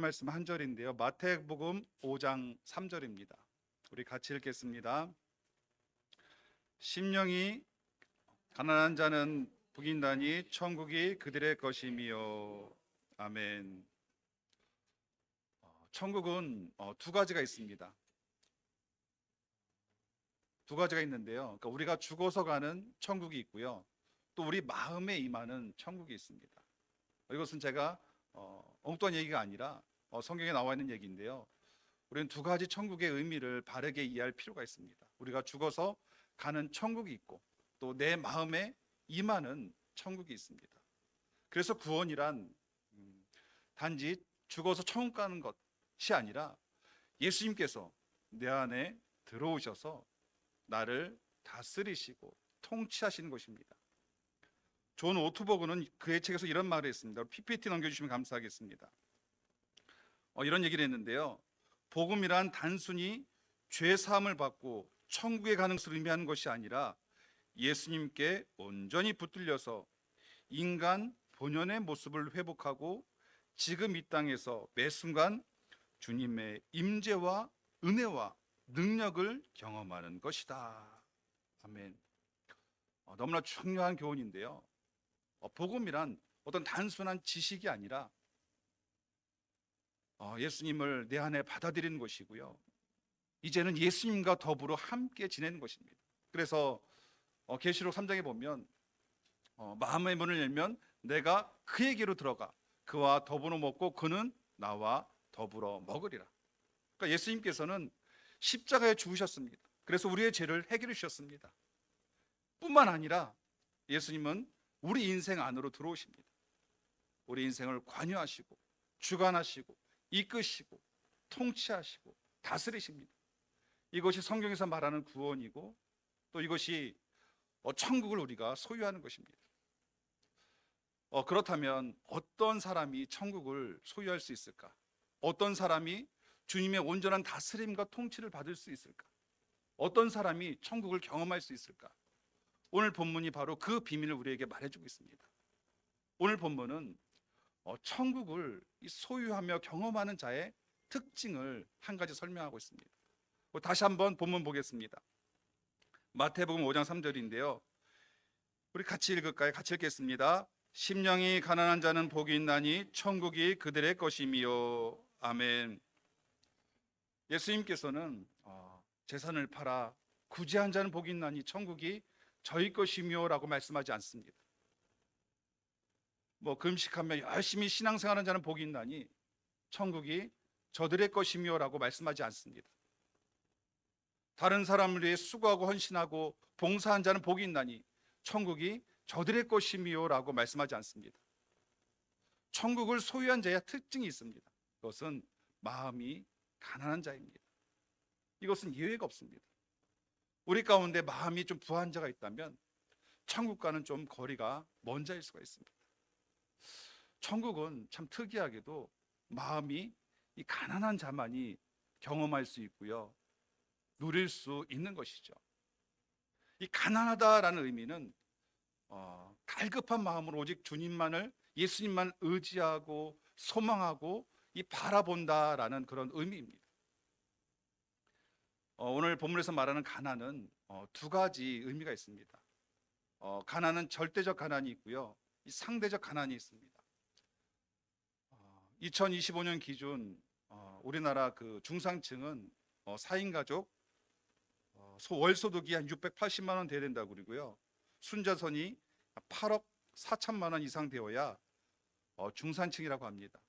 말씀 한 절인데요. 마태복음 5장 3절입니다. 우리 같이 읽겠습니다. 심령이 가난한 자는 복인다니 천국이 그들의 것이미요. 아멘. 천국은 두 가지가 있습니다. 두 가지가 있는데요. 그러니까 우리가 죽어서 가는 천국이 있고요. 또 우리 마음에 임하는 천국이 있습니다. 이것은 제가 엉뚱한 얘기가 아니라 성경에 나와 있는 얘기인데요. 우리는 두 가지 천국의 의미를 바르게 이해할 필요가 있습니다. 우리가 죽어서 가는 천국이 있고 또 내 마음에 임하는 천국이 있습니다. 그래서 구원이란 단지 죽어서 천국 가는 것이 아니라 예수님께서 내 안에 들어오셔서 나를 다스리시고 통치하시는 것입니다. 존 오트버그는 그의 책에서 이런 말을 했습니다. PPT 넘겨주시면 감사하겠습니다. 이런 얘기를 했는데요. 복음이란 단순히 죄 사함을 받고 천국에 가는 것을 의미하는 것이 아니라 예수님께 온전히 붙들려서 인간 본연의 모습을 회복하고 지금 이 땅에서 매 순간 주님의 임재와 은혜와 능력을 경험하는 것이다. 아멘. 너무나 중요한 교훈인데요. 복음이란 어떤 단순한 지식이 아니라 예수님을 내 안에 받아들이는 것이고요. 이제는 예수님과 더불어 함께 지내는 것입니다. 그래서 계시록 3장에 보면 마음의 문을 열면 내가 그에게로 들어가 그와 더불어 먹고 그는 나와 더불어 먹으리라. 그러니까 예수님께서는 십자가에 죽으셨습니다. 그래서 우리의 죄를 해결해 주셨습니다. 뿐만 아니라 예수님은 우리 인생 안으로 들어오십니다. 우리 인생을 관여하시고 주관하시고 이끄시고 통치하시고 다스리십니다. 이것이 성경에서 말하는 구원이고 또 이것이 천국을 우리가 소유하는 것입니다. 그렇다면 어떤 사람이 천국을 소유할 수 있을까? 어떤 사람이 주님의 온전한 다스림과 통치를 받을 수 있을까? 어떤 사람이 천국을 경험할 수 있을까? 오늘 본문이 바로 그 비밀을 우리에게 말해주고 있습니다. 오늘 본문은 천국을 소유하며 경험하는 자의 특징을 한 가지 설명하고 있습니다. 다시 한번 본문 보겠습니다. 마태복음 5장 3절인데요. 우리 같이 읽을까요? 같이 읽겠습니다. 심령이 가난한 자는 복이 있나니 천국이 그들의 것이미요. 아멘. 예수님께서는 재산을 팔아 구제한 자는 복이 있나니 천국이 저희 것이며 라고 말씀하지 않습니다. 금식하며 열심히 신앙생활하는 자는 복이 있나니 천국이 저들의 것이며 라고 말씀하지 않습니다. 다른 사람을 위해 수고하고 헌신하고 봉사한 자는 복이 있나니 천국이 저들의 것이며 라고 말씀하지 않습니다. 천국을 소유한 자의 특징이 있습니다. 그것은 마음이 가난한 자입니다. 이것은 예외가 없습니다. 우리 가운데 마음이 좀 부한 자가 있다면 천국과는 좀 거리가 먼 자일 수가 있습니다. 천국은 참 특이하게도 마음이 이 가난한 자만이 경험할 수 있고요, 누릴 수 있는 것이죠. 이 가난하다라는 의미는 갈급한 마음으로 오직 주님만을, 예수님만 의지하고 소망하고 이 바라본다라는 그런 의미입니다. 오늘 본문에서 말하는 가난은 두 가지 의미가 있습니다. 가난은 절대적 가난이 있고요, 이 상대적 가난이 있습니다. 2025년 기준 우리나라 그 중상층은 4인 가족 월소득이 한 680만 원 돼야 된다고 그러고요, 순자선이 8억 4천만 원 이상 되어야 중산층이라고 합니다.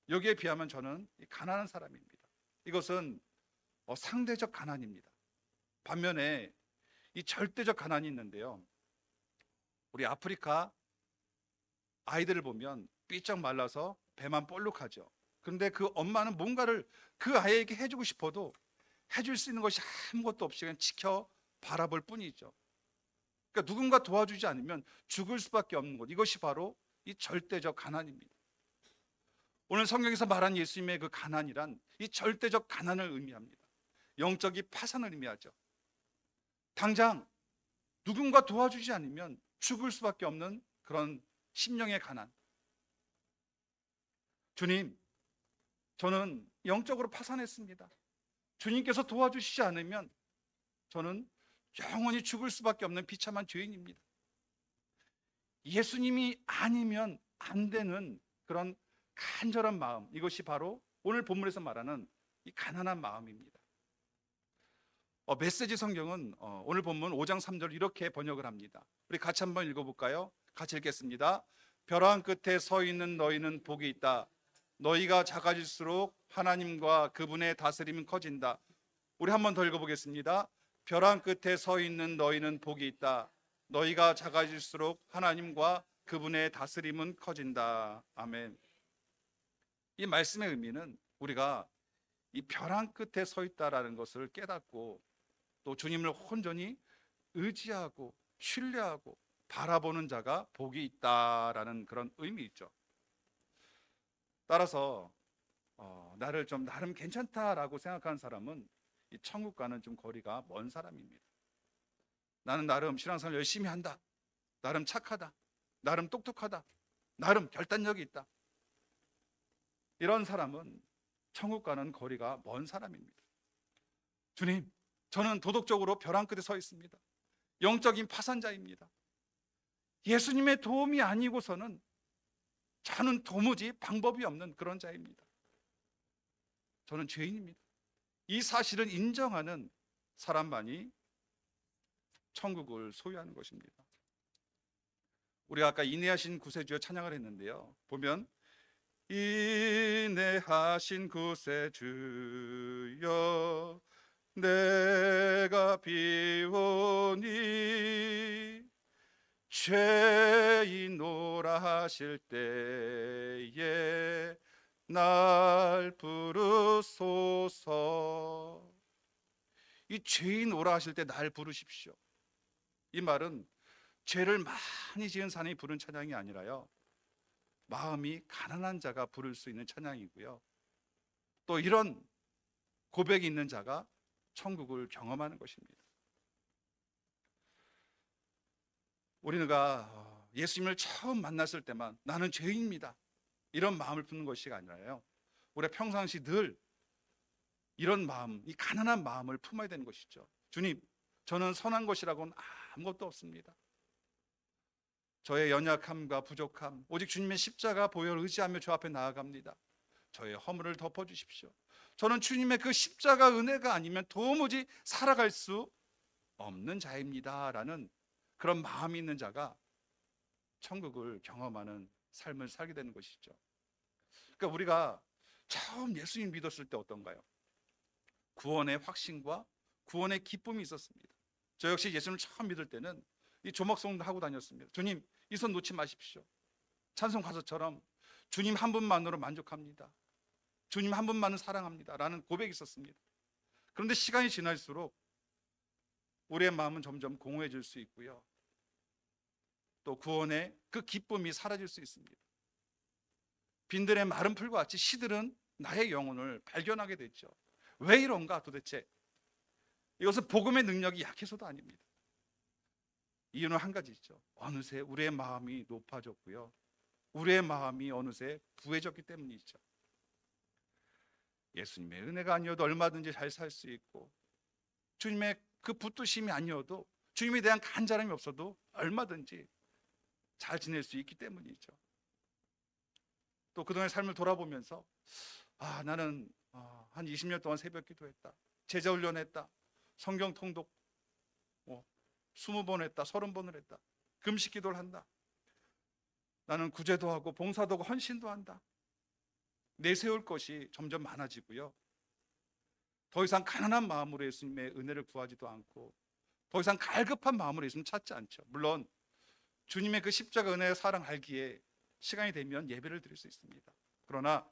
여기에 비하면 저는 가난한 사람입니다. 이것은 상대적 가난입니다. 반면에 이 절대적 가난이 있는데요, 우리 아프리카 아이들을 보면 삐쩍 말라서 배만 볼록하죠. 그런데 그 엄마는 뭔가를 그 아이에게 해주고 싶어도 해줄 수 있는 것이 아무것도 없이 그냥 지켜 바라볼 뿐이죠. 그러니까 누군가 도와주지 않으면 죽을 수밖에 없는 것, 이것이 바로 이 절대적 가난입니다. 오늘 성경에서 말한 예수님의 그 가난이란 이 절대적 가난을 의미합니다. 영적인 파산을 의미하죠. 당장 누군가 도와주지 않으면 죽을 수밖에 없는 그런 심령의 가난. 주님, 저는 영적으로 파산했습니다. 주님께서 도와주시지 않으면 저는 영원히 죽을 수밖에 없는 비참한 죄인입니다. 예수님이 아니면 안 되는 그런 간절한 마음, 이것이 바로 오늘 본문에서 말하는 이 가난한 마음입니다. 메시지 성경은 오늘 본문 5장 3절 이렇게 번역을 합니다. 우리 같이 한번 읽어볼까요? 같이 읽겠습니다. 벼랑 끝에 서 있는 너희는 복이 있다. 너희가 작아질수록 하나님과 그분의 다스림은 커진다. 우리 한번 더 읽어보겠습니다. 벼랑 끝에 서 있는 너희는 복이 있다. 너희가 작아질수록 하나님과 그분의 다스림은 커진다. 아멘. 이 말씀의 의미는 우리가 이 벼랑 끝에 서 있다라는 것을 깨닫고 또 주님을 온전히 의지하고 신뢰하고 바라보는 자가 복이 있다라는 그런 의미 있죠. 따라서 나를 좀 나름 괜찮다라고 생각하는 사람은 이 천국과는 좀 거리가 먼 사람입니다. 나는 나름 신앙생활 열심히 한다, 나름 착하다, 나름 똑똑하다, 나름 결단력이 있다, 이런 사람은 천국과는 거리가 먼 사람입니다. 주님, 저는 도덕적으로 벼랑 끝에 서 있습니다. 영적인 파산자입니다. 예수님의 도움이 아니고서는 저는 도무지 방법이 없는 그런 자입니다. 저는 죄인입니다. 이 사실을 인정하는 사람만이 천국을 소유하는 것입니다. 우리가 아까 인내하신 구세주여 찬양을 했는데요, 보면 인내하신 구세주여 내가 비오니 죄인오라 하실 때에 날 부르소서. 이 죄인오라 하실 때 날 부르십시오. 이 말은 죄를 많이 지은 사람이 부른 찬양이 아니라요, 마음이 가난한 자가 부를 수 있는 찬양이고요, 또 이런 고백이 있는 자가 천국을 경험하는 것입니다. 우리가 예수님을 처음 만났을 때만 나는 죄인입니다, 이런 마음을 품는 것이 아니라요, 우리가 평상시 늘 이런 마음, 이 가난한 마음을 품어야 되는 것이죠. 주님, 저는 선한 것이라고는 아무것도 없습니다. 저의 연약함과 부족함, 오직 주님의 십자가 보혈을 의지하며 주 앞에 나아갑니다. 저의 허물을 덮어주십시오. 저는 주님의 그 십자가 은혜가 아니면 도무지 살아갈 수 없는 자입니다 라는 그런 마음이 있는 자가 천국을 경험하는 삶을 살게 되는 것이죠. 그러니까 우리가 처음 예수님 믿었을 때 어떤가요? 구원의 확신과 구원의 기쁨이 있었습니다. 저 역시 예수님을 처음 믿을 때는 이 조목성도 하고 다녔습니다. 주님, 이 손 놓지 마십시오. 찬송 가사처럼 주님 한 분만으로 만족합니다, 주님 한 분만은 사랑합니다 라는 고백이 있었습니다. 그런데 시간이 지날수록 우리의 마음은 점점 공허해질 수 있고요, 또 구원의 그 기쁨이 사라질 수 있습니다. 빈들의 마른 풀과 같이 시들은 나의 영혼을 발견하게 됐죠. 왜 이런가 도대체? 이것은 복음의 능력이 약해서도 아닙니다. 이유는 한 가지 있죠. 어느새 우리의 마음이 높아졌고요, 우리의 마음이 어느새 부해졌기 때문이죠. 예수님의 은혜가 아니어도 얼마든지 잘 살 수 있고, 주님의 그 붙드심이 아니어도, 주님에 대한 간절함이 없어도 얼마든지 잘 지낼 수 있기 때문이죠. 또 그동안의 삶을 돌아보면서 나는 한 20년 동안 새벽 기도했다, 제자 훈련했다, 성경 통독 20번 했다, 30번을 했다, 금식 기도를 한다, 나는 구제도 하고 봉사도 하고 헌신도 한다. 내세울 것이 점점 많아지고요, 더 이상 가난한 마음으로 예수님의 은혜를 구하지도 않고, 더 이상 갈급한 마음으로 예수님 찾지 않죠. 물론 주님의 그 십자가 은혜의 사랑 알기에 시간이 되면 예배를 드릴 수 있습니다. 그러나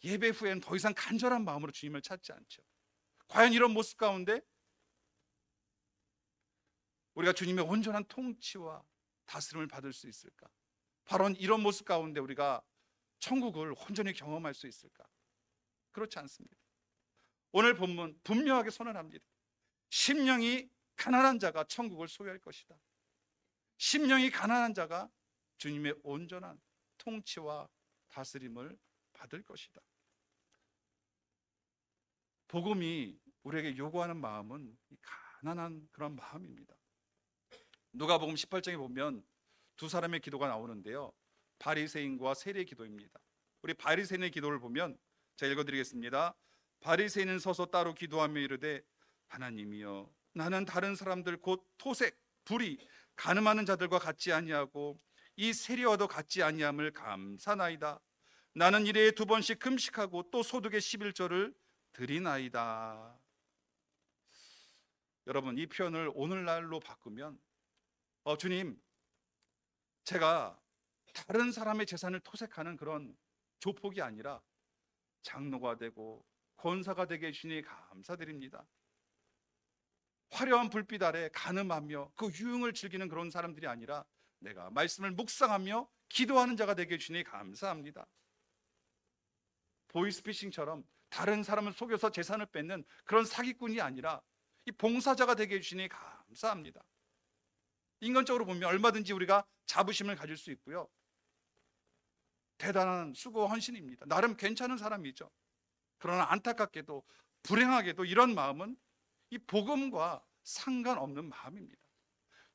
예배 후에는 더 이상 간절한 마음으로 주님을 찾지 않죠. 과연 이런 모습 가운데 우리가 주님의 온전한 통치와 다스림을 받을 수 있을까? 바로 이런 모습 가운데 우리가 천국을 온전히 경험할 수 있을까? 그렇지 않습니다. 오늘 본문 분명하게 선언합니다. 심령이 가난한 자가 천국을 소유할 것이다. 심령이 가난한 자가 주님의 온전한 통치와 다스림을 받을 것이다. 복음이 우리에게 요구하는 마음은 이 가난한 그런 마음입니다. 누가복음 18장에 보면 두 사람의 기도가 나오는데요, 바리새인과 세리의 기도입니다. 우리 바리새인의 기도를 보면 제가 읽어드리겠습니다. 바리새인은 서서 따로 기도하며 이르되 하나님이여, 나는 다른 사람들 곧 토색, 불의, 가늠하는 자들과 같지 아니하고 이 세리와도 같지 아니함을 감사나이다. 나는 일에 2번씩 금식하고 또 소득의 11조를 드리나이다. 여러분, 이 표현을 오늘날로 바꾸면 주님, 제가 다른 사람의 재산을 토색하는 그런 조폭이 아니라 장로가 되고 권사가 되게 해주시니 감사드립니다. 화려한 불빛 아래 간음하며 그 유흥을 즐기는 그런 사람들이 아니라 내가 말씀을 묵상하며 기도하는 자가 되게 해주시니 감사합니다. 보이스피싱처럼 다른 사람을 속여서 재산을 뺏는 그런 사기꾼이 아니라 이 봉사자가 되게 해주시니 감사합니다. 인간적으로 보면 얼마든지 우리가 자부심을 가질 수 있고요, 대단한 수고 헌신입니다. 나름 괜찮은 사람이죠. 그러나 안타깝게도 불행하게도 이런 마음은 이 복음과 상관없는 마음입니다.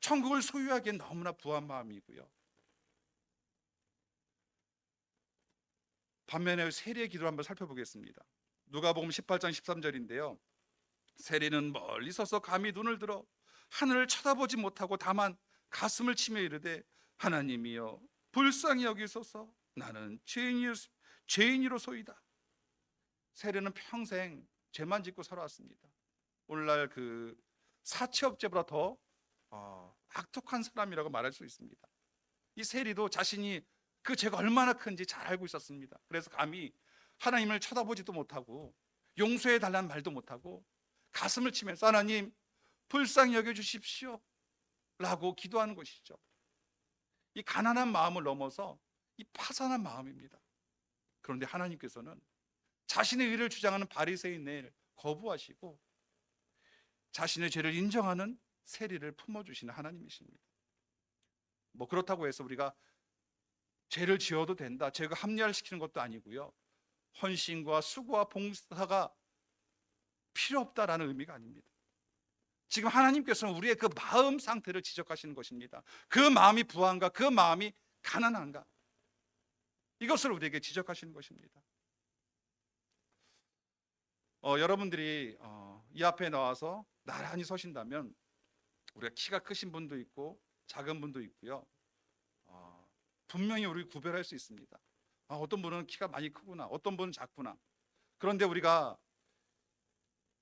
천국을 소유하기엔 너무나 부한 마음이고요. 반면에 세리의 기도를 한번 살펴보겠습니다. 누가복음 18장 13절인데요, 세리는 멀리 서서 감히 눈을 들어 하늘을 쳐다보지 못하고 다만 가슴을 치며 이르되 하나님이여, 불쌍히 여기소서, 나는 죄인이로소이다. 세리는 평생 죄만 짓고 살아왔습니다. 오늘날 그 사채업죄보다 더 악독한 사람이라고 말할 수 있습니다. 이 세리도 자신이 그 죄가 얼마나 큰지 잘 알고 있었습니다. 그래서 감히 하나님을 쳐다보지도 못하고 용서해 달라는 말도 못하고 가슴을 치면서 하나님 불쌍히 여겨주십시오 라고 기도하는 것이죠. 이 가난한 마음을 넘어서 이 파산한 마음입니다. 그런데 하나님께서는 자신의 의를 주장하는 바리새인을 거부하시고 자신의 죄를 인정하는 세리를 품어주시는 하나님이십니다. 뭐 그렇다고 해서 우리가 죄를 지어도 된다, 죄가 합리화시키는 것도 아니고요, 헌신과 수고와 봉사가 필요 없다라는 의미가 아닙니다. 지금 하나님께서는 우리의 그 마음 상태를 지적하시는 것입니다. 그 마음이 부한가, 그 마음이 가난한가, 이것을 우리에게 지적하시는 것입니다. 여러분들이 이 앞에 나와서 나란히 서신다면 우리가 키가 크신 분도 있고 작은 분도 있고요, 분명히 우리 구별할 수 있습니다. 어떤 분은 키가 많이 크구나, 어떤 분은 작구나. 그런데 우리가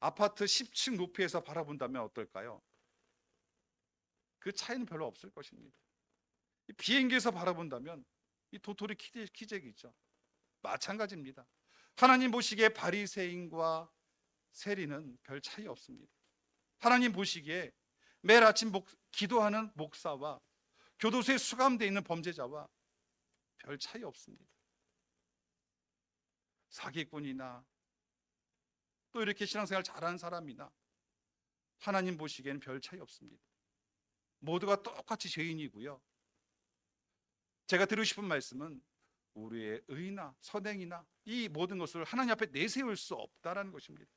아파트 10층 높이에서 바라본다면 어떨까요? 그 차이는 별로 없을 것입니다. 비행기에서 바라본다면 이 도토리 키재기죠. 마찬가지입니다. 하나님 보시기에 바리새인과 세리는 별 차이 없습니다. 하나님 보시기에 매일 아침 기도하는 목사와 교도소에 수감되어 있는 범죄자와 별 차이 없습니다. 사기꾼이나 또 이렇게 신앙생활 잘하는 사람이나 하나님 보시기에는 별 차이 없습니다. 모두가 똑같이 죄인이고요, 제가 드리고 싶은 말씀은 우리의 의나 선행이나 이 모든 것을 하나님 앞에 내세울 수 없다라는 것입니다.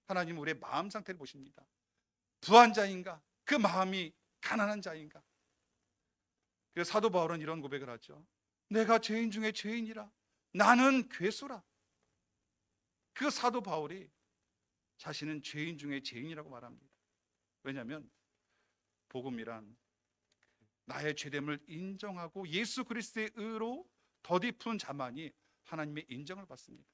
하나님은 우리의 마음 상태를 보십니다. 부한 자인가, 그 마음이 가난한 자인가. 그래서 사도 바울은 이런 고백을 하죠. 내가 죄인 중에 죄인이라, 나는 괴수라. 그 사도 바울이 자신은 죄인 중에 죄인이라고 말합니다. 왜냐하면 복음이란 나의 죄됨을 인정하고 예수 그리스도의 의로 덧입은 자만이 하나님의 인정을 받습니다.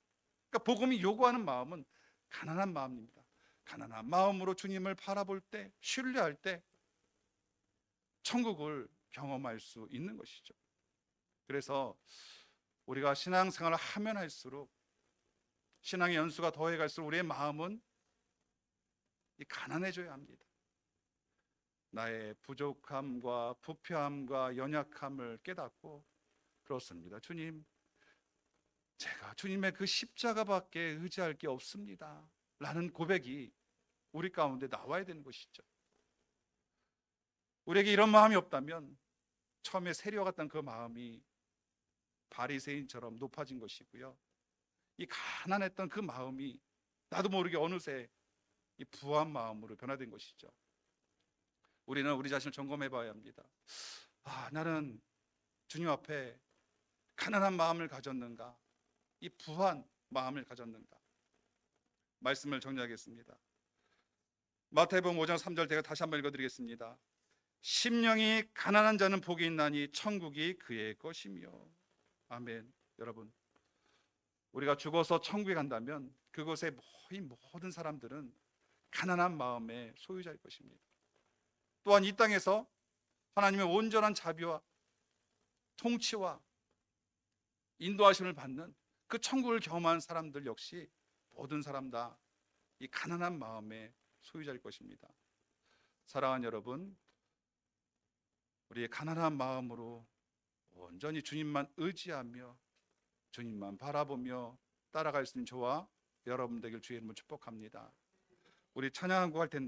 그러니까 복음이 요구하는 마음은 가난한 마음입니다. 가난한 마음으로 주님을 바라볼 때, 신뢰할 때 천국을 경험할 수 있는 것이죠. 그래서 우리가 신앙생활을 하면 할수록, 신앙의 연수가 더해갈수록 우리의 마음은 가난해져야 합니다. 나의 부족함과 부패함과 연약함을 깨닫고, 그렇습니다, 주님, 제가 주님의 그 십자가밖에 의지할 게 없습니다 라는 고백이 우리 가운데 나와야 되는 것이죠. 우리에게 이런 마음이 없다면 처음에 세리와 같던 그 마음이 바리새인처럼 높아진 것이고요, 이 가난했던 그 마음이 나도 모르게 어느새 이 부한 마음으로 변화된 것이죠. 우리는 우리 자신을 점검해 봐야 합니다. 나는 주님 앞에 가난한 마음을 가졌는가? 이 부한 마음을 가졌는가? 말씀을 정리하겠습니다. 마태복음 5장 3절 제가 다시 한번 읽어드리겠습니다. 심령이 가난한 자는 복이 있나니 천국이 그의 것이며. 아멘. 여러분, 우리가 죽어서 천국에 간다면 그곳에 모든 사람들은 가난한 마음의 소유자일 것입니다. 또한 이 땅에서 하나님의 온전한 자비와 통치와 인도하심을 받는 그 천국을 경험한 사람들 역시 모든 사람 다 이 가난한 마음의 소유자일 것입니다. 사랑하는 여러분, 우리의 가난한 마음으로 온전히 주님만 의지하며 주님만 바라보며 따라갈 수 있는 저와 여러분 되길 주의 이름으로 축복합니다. 우리 찬양한 곡 할 텐데